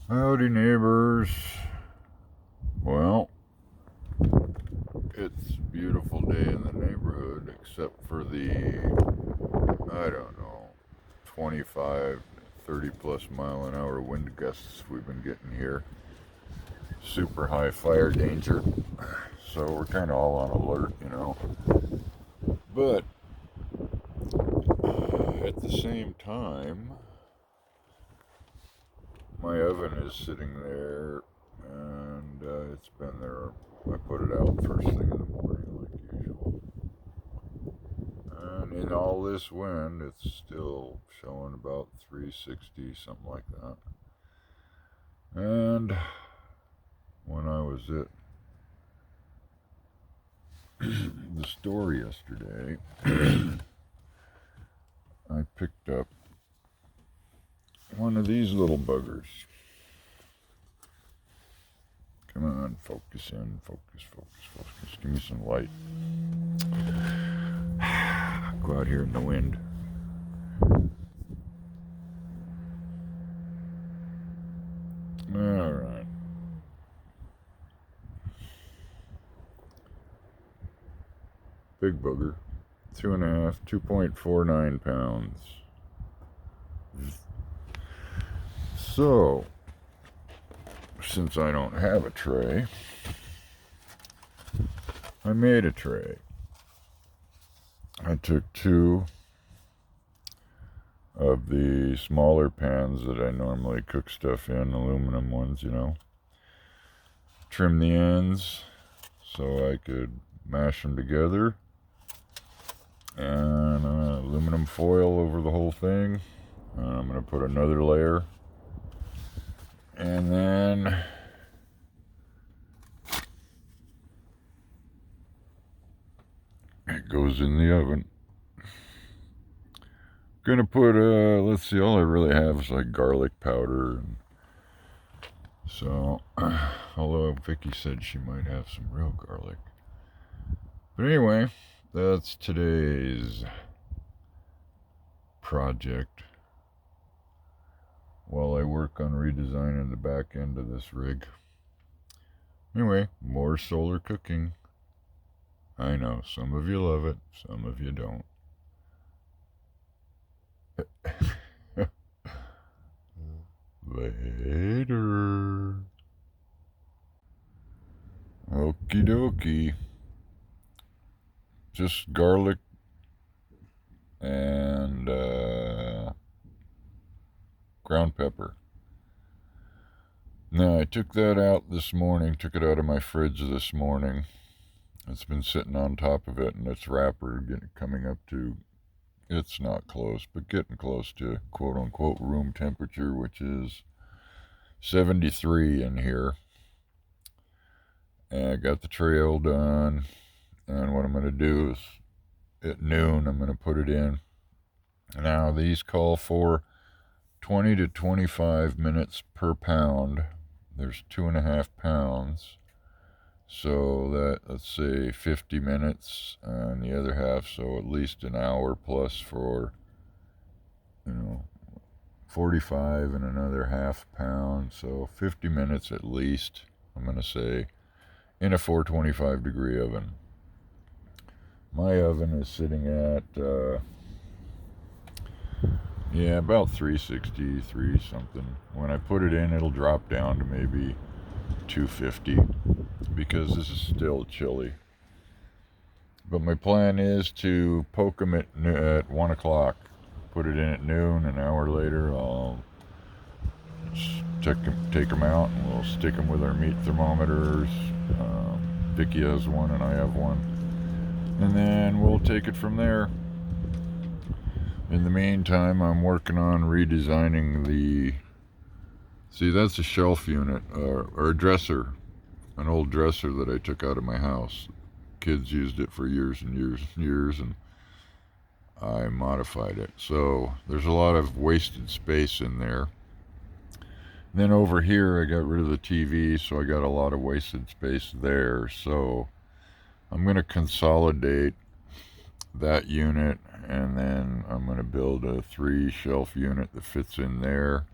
Howdy, neighbors. Well, it's a beautiful day in the neighborhood, except for the, I don't know, 25, 30 plus mile an hour wind gusts we've been getting here. Super high fire danger. So we're kind of all on alert. But at the same time, my oven is sitting there and it's been there. I put it out first thing in the morning, like usual. And in all this wind, it's still showing about 360, something like that. And when I was at the store yesterday, I picked up one of these little buggers. Come on, focus in, focus. Give me some light. Go out here in the wind. All right. Big booger. 2.49 pounds. So, since I don't have a tray, I made a tray. I took two of the smaller pans that I normally cook stuff in, aluminum ones, trim the ends so I could mash them together, and aluminum foil over the whole thing. I'm going to put another layer, and then it goes in the oven. Gonna put let's see, all I really have is like garlic powder, and so although Vicky said she might have some real garlic. But anyway, that's today's project while I work on redesigning the back end of this rig. Anyway, more solar cooking. I know, some of you love it, some of you don't. Later. Okie dokie. Just garlic and ground pepper. Now, I took that out this morning, took it out of my fridge this morning. It's been sitting on top of it, and its wrapper coming up to, it's not close, but getting close to quote-unquote room temperature, which is 73 in here. And I got the tray all done, and what I'm going to do is, at noon, I'm going to put it in. Now, these call for 20 to 25 minutes per pound. There's 2.5 pounds. So that, let's say 50 minutes on the other half, so at least an hour plus for, 45 and another half pound. So 50 minutes at least, I'm going to say, in a 425 degree oven. My oven is sitting at, about 363 something. When I put it in, it'll drop down to maybe 250 because this is still chilly. But my plan is to poke them at 1 o'clock. Put it in at noon. An hour later, I'll take them out, and we'll stick them with our meat thermometers. Vicky has one and I have one. And then we'll take it from there. In the meantime, I'm working on redesigning that's a shelf unit, or a dresser, an old dresser that I took out of my house. Kids used it for years and years and years, and I modified it. So there's a lot of wasted space in there. And then over here, I got rid of the TV, so I got a lot of wasted space there. So I'm going to consolidate that unit, and then I'm going to build a 3 shelf unit that fits in there.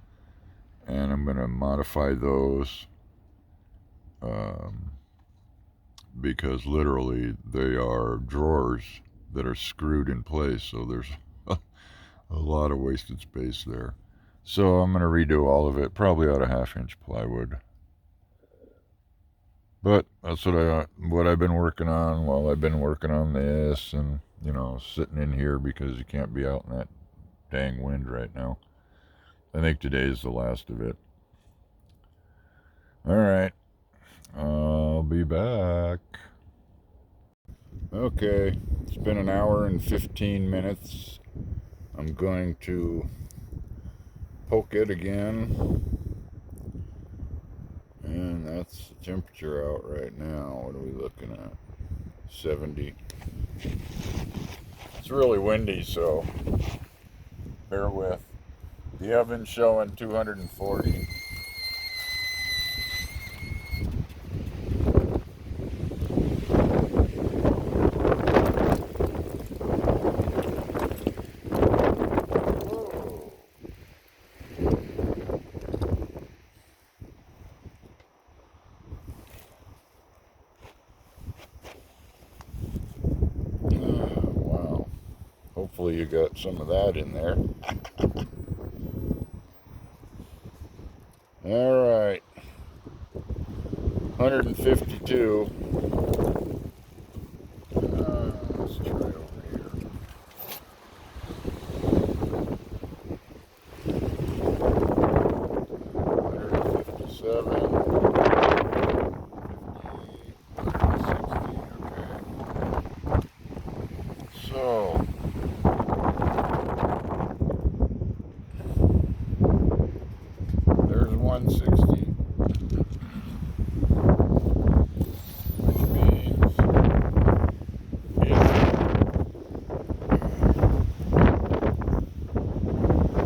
and I'm going to modify those because literally they are drawers that are screwed in place, so there's a lot of wasted space there. So I'm going to redo all of it, probably out of 1/2-inch plywood. But that's what I've been working on while I've been working on this, and sitting in here because you can't be out in that dang wind right now. I think today's the last of it. All right, I'll be back. Okay, it's been an hour and 15 minutes. I'm going to poke it again. And that's the temperature out right now. What are we looking at? 70. It's really windy, so bear with. The oven's showing 240. Wow. Hopefully you got some of that in there. All right. 152. Let's try over here. 157. 160. Okay. So, there's 160. Which means, yeah.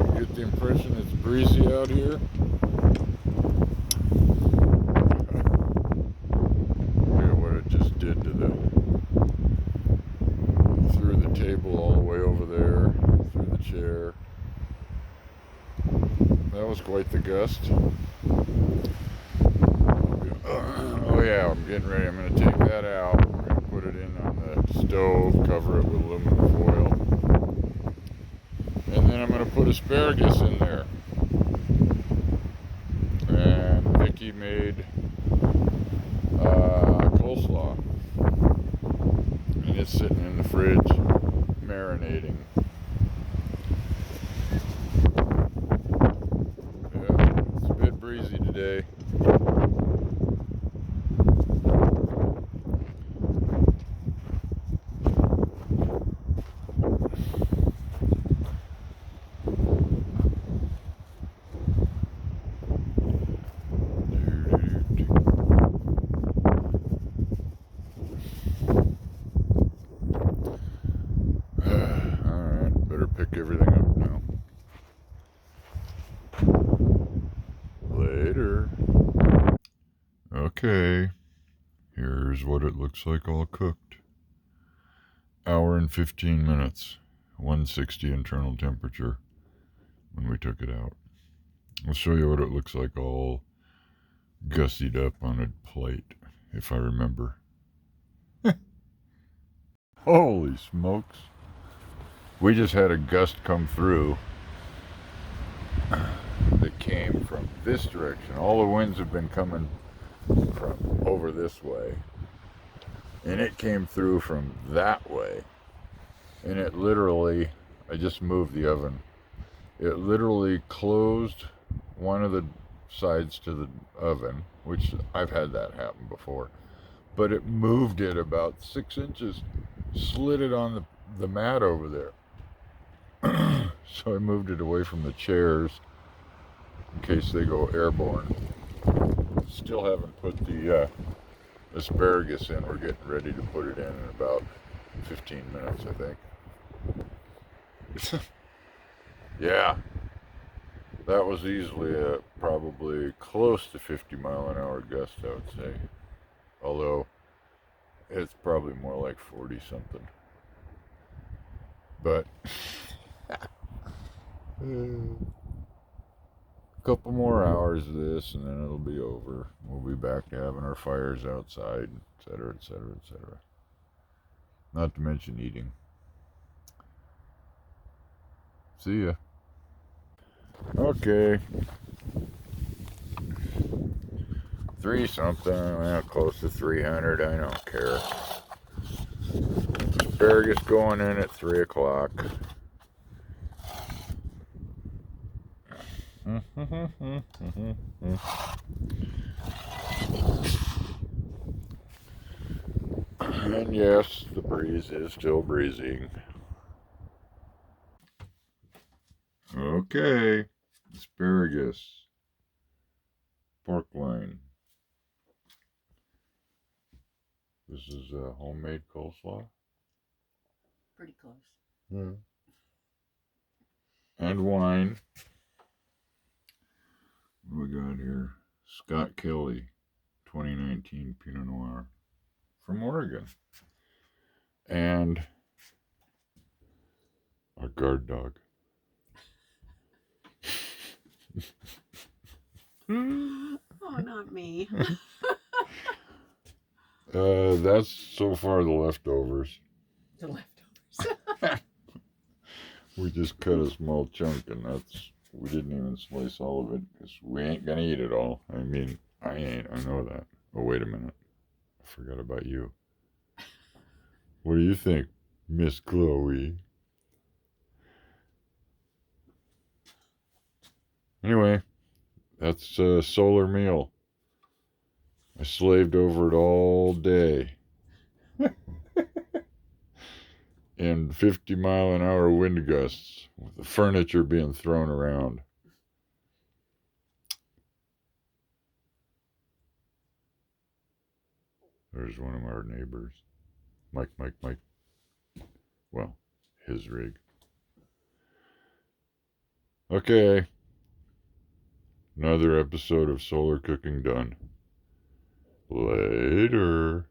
You get the impression it's breezy out here? Look at what it just did to through the table all the way over there, through the chair. That was quite the gust. Oh yeah, I'm getting ready. I'm going to take that out. I'm going to put it in on the stove, cover it with aluminum foil. And then I'm going to put asparagus in there. And Vicky made coleslaw. And it's sitting in the fridge, marinating. Yeah, it's a bit breezy today. Alright, better pick everything up now. Later. Okay, here's what it looks like all cooked. Hour and 15 minutes, 160 internal temperature when we took it out. I'll show you what it looks like all gussied up on a plate, if I remember. Holy smokes. We just had a gust come through that came from this direction. All the winds have been coming from over this way. And it came through from that way. And it literally, I just moved the oven. It literally closed one of the sides to the oven, which I've had that happen before. But it moved it about 6 inches, slid it on the mat over there. So I moved it away from the chairs in case they go airborne. Still haven't put the asparagus in. We're getting ready to put it in about 15 minutes, I think. Yeah, that was easily probably close to 50-mile-an-hour gust, I would say. Although it's probably more like 40 something. But couple more hours of this, and then it'll be over. We'll be back to having our fires outside, etc., etc., etc. Not to mention eating. See ya. Okay. 3 something, well, close to 300, I don't care. Asparagus going in at 3 o'clock. And yes, the breeze is still breezing. Okay, asparagus, pork loin. This is a homemade coleslaw. Pretty close. Yeah. And wine. What do we got here? Scott Kelly, 2019 Pinot Noir from Oregon. And a guard dog. Oh, not me. That's so far the leftovers. The leftovers. We just cut a small chunk, and we didn't even slice all of it because we ain't gonna eat it all. I mean, I ain't. I know that. Oh, wait a minute. I forgot about you. What do you think, Miss Chloe? Anyway, that's a solar meal. I slaved over it all day. In 50-mile-an-hour wind gusts, with the furniture being thrown around. There's one of our neighbors. Mike. Well, his rig. Okay. Another episode of Solar Cooking done. Later.